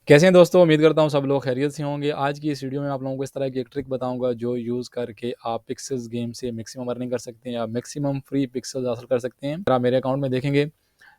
कैसे हैं दोस्तों? उम्मीद करता हूँ सब लोग खैरियत से होंगे। आज की इस वीडियो में आप लोगों को इस तरह की एक ट्रिक बताऊँगा जो यूज़ करके आप पिक्सेल्स गेम से मैक्सिमम अर्निंग कर सकते हैं या मैक्सिमम फ्री पिक्सेल्स हासिल कर सकते हैं। अगर आप मेरे अकाउंट में देखेंगे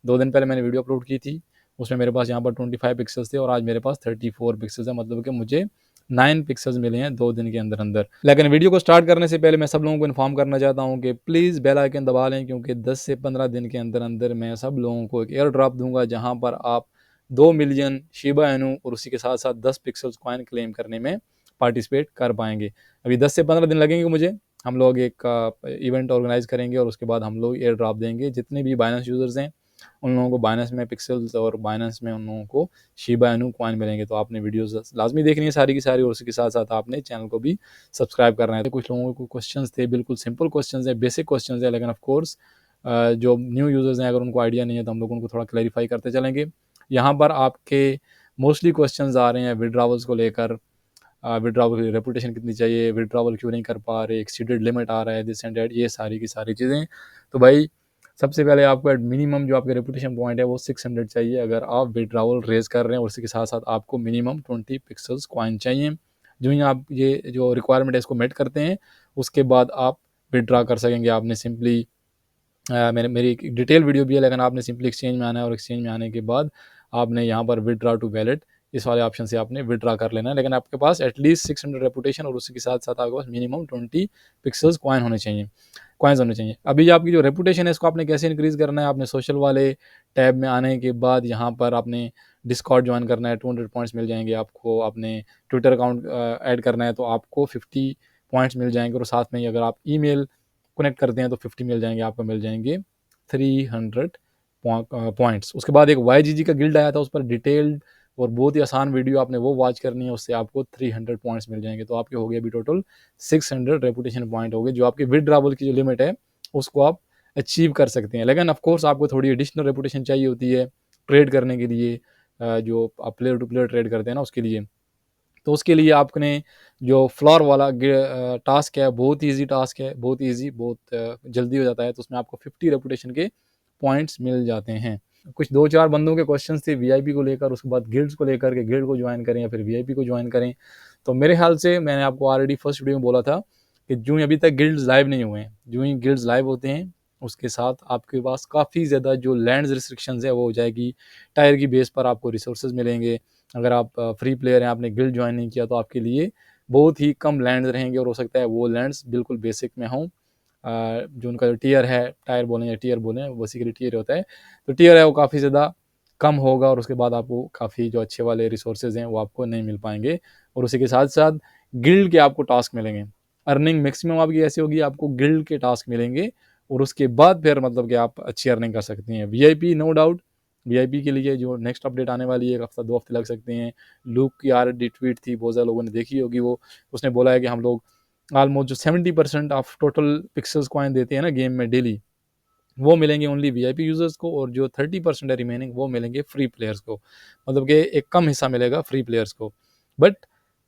2 दिन पहले मैंने वीडियो अपलोड की थी, उसमें मेरे पास यहाँ पर 25 पिक्सेल्स थे और आज मेरे पास 34 पिक्सेल्स हैं, मतलब कि मुझे 9 पिक्सेल्स मिले हैं 2 दिन के अंदर-अंदर। लेकिन वीडियो को स्टार्ट करने से पहले मैं सब लोगों को इन्फॉर्म करना चाहता हूँ कि प्लीज़ बेल आइकन दबा लें, क्योंकि 10 से 15 दिन के अंदर-अंदर मैं सब लोगों को एक एयर ड्रॉप दूँगा जहाँ पर आप 2 मिलियन शिबा इनू और उसी के साथ-साथ 10 पिक्सेल्स कॉइन क्लेम करने में पार्टिसिपेट कर पाएँगे। अभी 10 से 15 दिन लगेंगे मुझे। हम लोग एक इवेंट ऑर्गेनाइज़ करेंगे और उसके बाद हम लोग एयर ड्रॉप देंगे। जितने भी बाइनेंस यूज़र्स हैं, उन लोगों को बाइनेंस में पिक्सेल्स और बाइनेंस में उन लोगों को शिबा इनू कॉइन मिलेंगे। तो आपने वीडियोज़ लाज़मी देखनी है सारी की सारी और उसी के साथ-साथ आपने चैनल को भी सब्सक्राइब करना है। तो कुछ लोगों को क्वेश्चंस थे, बिल्कुल सिंपल क्वेश्चंस हैं, बेसिक क्वेश्चंस हैं, लेकिन ऑफ कोर्स जो न्यू यूज़र्स हैं अगर उनको आइडिया नहीं है तो हम लोग उनको थोड़ा क्लैरिफाई करते चलेंगे। यहाँ पर आपके मोस्टली क्वेश्चंस आ रहे हैं विथड्रॉवल्स को लेकर। विथड्रॉवल की रेपुटेशन कितनी चाहिए, विथड्रॉवल क्यों नहीं कर पा रहे, एक्सीडेड लिमिट आ रहा है, दिस एंड दैट, ये सारी की सारी चीज़ें। तो भाई सबसे पहले आपको मिनिमम जो आपका रेपुटेशन पॉइंट है वो 600 चाहिए अगर आप विथड्रॉवल रेज कर रहे हैं और उसी के साथ साथ आपको मिनिमम 20 पिक्सल्स कॉइन चाहिए। जो ही आप ये जो रिक्वायरमेंट है इसको मेट करते हैं उसके बाद आप विथड्रॉ कर सकेंगे। आपने सिंपली मेरी एक डिटेल वीडियो भी है, लेकिन आपने सिंपली एक्सचेंज में आना है और एक्सचेंज में आने के बाद आपने यहाँ पर विथड्रॉ टू वैलेट इस वाले ऑप्शन से आपने विथड्रॉ कर लेना है। लेकिन आपके पास एटलीस्ट 600 रेपुटेशन और उसी के साथ साथ आपके पास मिनिमम 20 पिक्सल्स कॉइन्स होने चाहिए। अभी आपकी जो रेपुटेशन है इसको आपने कैसे इंक्रीज़ करना है, आपने सोशल वाले टैब में आने के बाद यहाँ पर आपने डिस्कॉर्ड ज्वाइन करना है, 200 पॉइंट्स मिल जाएंगे आपको। आपने ट्विटर अकाउंट ऐड करना है तो आपको 50 पॉइंट्स मिल जाएंगे और साथ में ही अगर आप ईमेल कनेक्ट करते हैं तो 50 मिल जाएंगे, आपको मिल जाएंगे 300 पॉइंट्स। उसके बाद एक YGG का गिल्ड आया था, उस पर डिटेल्ड और बहुत ही आसान वीडियो आपने वो वॉच करनी है, उससे आपको 300 पॉइंट्स मिल जाएंगे। तो आपके हो गए अभी टोटल 600 रेपुटेशन पॉइंट हो गए, जो आपकी विथड्रॉवल की जो लिमिट है उसको आप अचीव कर सकते हैं। लेकिन ऑफकोर्स आपको थोड़ी एडिशनल रेपुटेशन चाहिए होती है ट्रेड करने के लिए, जो आप प्लेयर टू प्लेयर ट्रेड करते हैं ना उसके लिए। तो उसके लिए आपने जो फ्लोर वाला टास्क है, बहुत ईजी टास्क है, बहुत ईजी, बहुत जल्दी हो जाता है। तो उसमें आपको 50 रेपुटेशन के पॉइंट्स मिल जाते हैं। कुछ 2-4 बंदों के क्वेश्चंस थे वीआईपी को लेकर, उसके बाद गिल्ड्स को लेकर के गिल्ड को ज्वाइन करें या फिर वीआईपी को ज्वाइन करें। तो मेरे ख्याल से मैंने आपको ऑलरेडी फर्स्ट वीडियो में बोला था कि जो अभी तक गिल्ड्स लाइव नहीं हुए हैं, जो ही गिल्ड्स लाइव होते हैं उसके साथ आपके पास काफ़ी ज़्यादा जो लैंड्स रिस्ट्रिक्शंस है वो हो जाएगी। टायर की बेस पर आपको रिसोर्सेज मिलेंगे। अगर आप फ्री प्लेयर हैं, आपने गिल्ड ज्वाइन नहीं किया तो आपके लिए बहुत ही कम लैंड्स रहेंगे और हो सकता है वो लैंड्स बिल्कुल बेसिक में हों। जो उनका जो टियर है, टायर बोलें या टियर बोलें, बेसिकली टियर होता है, तो टियर है वो काफ़ी ज़्यादा कम होगा और उसके बाद आपको काफ़ी जो अच्छे वाले रिसोर्सेज हैं वो आपको नहीं मिल पाएंगे। और उसी के साथ साथ गिल्ड के आपको टास्क मिलेंगे। अर्निंग मैक्सिमम आपकी ऐसी होगी, आपको गिल्ड के टास्क मिलेंगे और उसके बाद फिर मतलब कि आप अच्छी अर्निंग कर सकते हैं। वीआईपी नो डाउट, वीआईपी के लिए जो नेक्स्ट अपडेट आने वाली है 1 हफ्ता 2 हफ्ते लग सकते हैं। लूक की ऑलरेडी ट्वीट थी, बहुत ज़्यादा लोगों ने देखी होगी वो। उसने बोला है कि हम लोग ऑलमोस्ट जो 70% ऑफ टोटल पिक्सेल्स कॉइन देते हैं ना गेम में डेली, वो मिलेंगे ओनली वीआईपी यूजर्स को और जो 30% है रिमेनिंग वो मिलेंगे फ्री प्लेयर्स को। मतलब कि एक कम हिस्सा मिलेगा फ्री प्लेयर्स को। बट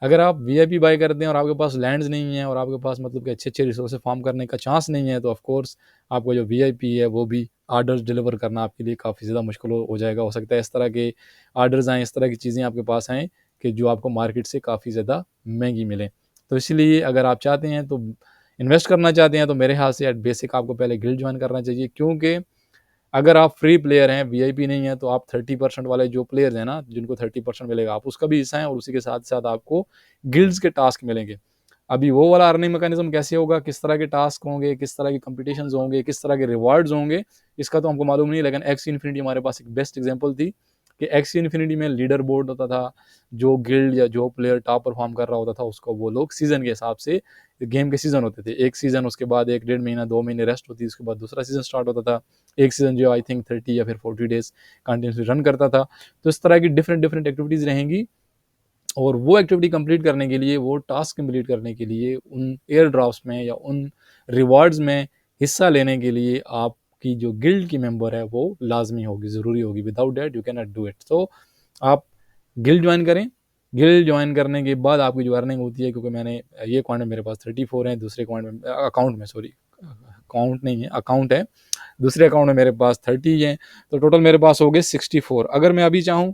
अगर आप वीआईपी बाय करते हैं और आपके पास लैंड्स नहीं है और आपके पास मतलब कि अच्छे रिसोर्सेज फार्म करने का चांस नहीं है, तो ऑफ कोर्स आपको जो वीआईपी है वो भी आर्डर्स डिलीवर करना आपके लिए काफ़ी ज़्यादा मुश्किल हो जाएगा। हो सकता है इस तरह के आर्डर्स आएँ, इस तरह की चीज़ें आपके पास आएँ कि जो आपको मार्केट से काफ़ी ज़्यादा महंगी मिलें। तो इसलिए अगर आप चाहते हैं तो इन्वेस्ट करना चाहते हैं तो मेरे ख्याल से एट बेसिक आपको पहले गिल्ड ज्वाइन करना चाहिए, क्योंकि अगर आप फ्री प्लेयर हैं, वीआईपी नहीं है, तो आप 30% वाले जो प्लेयर्स हैं ना, जिनको 30% मिलेगा, आप उसका भी हिस्सा हैं और उसी के साथ-साथ आपको गिल्ड्स के टास्क मिलेंगे। अभी वो वाला अर्निंग मैकेनिज्म कैसे होगा, किस तरह के टास्क होंगे, किस तरह के कॉम्पिटिशन्स होंगे, किस तरह के रिवार्ड्स होंगे, इसका तो हमको मालूम नहीं। लेकिन एक्स इन्फिनिटी हमारे पास एक बेस्ट एग्जांपल थी कि एक्स इन्फिनिटी में लीडर बोर्ड होता था। जो गिल्ड या जो प्लेयर टॉप परफॉर्म कर रहा होता था उसको वो लोग सीजन के हिसाब से, गेम के सीजन होते थे, एक सीजन, उसके बाद 1 डेढ़ महीना 2 महीने रेस्ट होती, उसके बाद दूसरा सीजन स्टार्ट होता था। एक सीजन जो आई थिंक 30 या फिर 40 डेज कंटिन्यूसली रन करता था। तो इस तरह की डिफरेंट एक्टिविटीज़ रहेंगी और वो एक्टिविटी कंप्लीट करने के लिए, वो टास्क कंप्लीट करने के लिए, उन एयर ड्रॉप्स में या उन रिवार्ड्स में हिस्सा लेने के लिए आपकी जो गिल्ड की मेंबर है वो लाजमी होगी, ज़रूरी होगी। Without that you can not do it. तो आप गिल्ड ज्वाइन करें। गिल्ड ज्वाइन करने के बाद आपकी जो अर्निंग होती है, क्योंकि मैंने ये कॉइंट मेरे पास 34 हैं, दूसरे कॉइंट में अकाउंट में, सॉरी अकाउंट नहीं है, अकाउंट है, दूसरे अकाउंट में मेरे पास 30 हैं, तो टोटल मेरे पास हो गए 64। अगर मैं अभी चाहूँ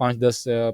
5 10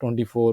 24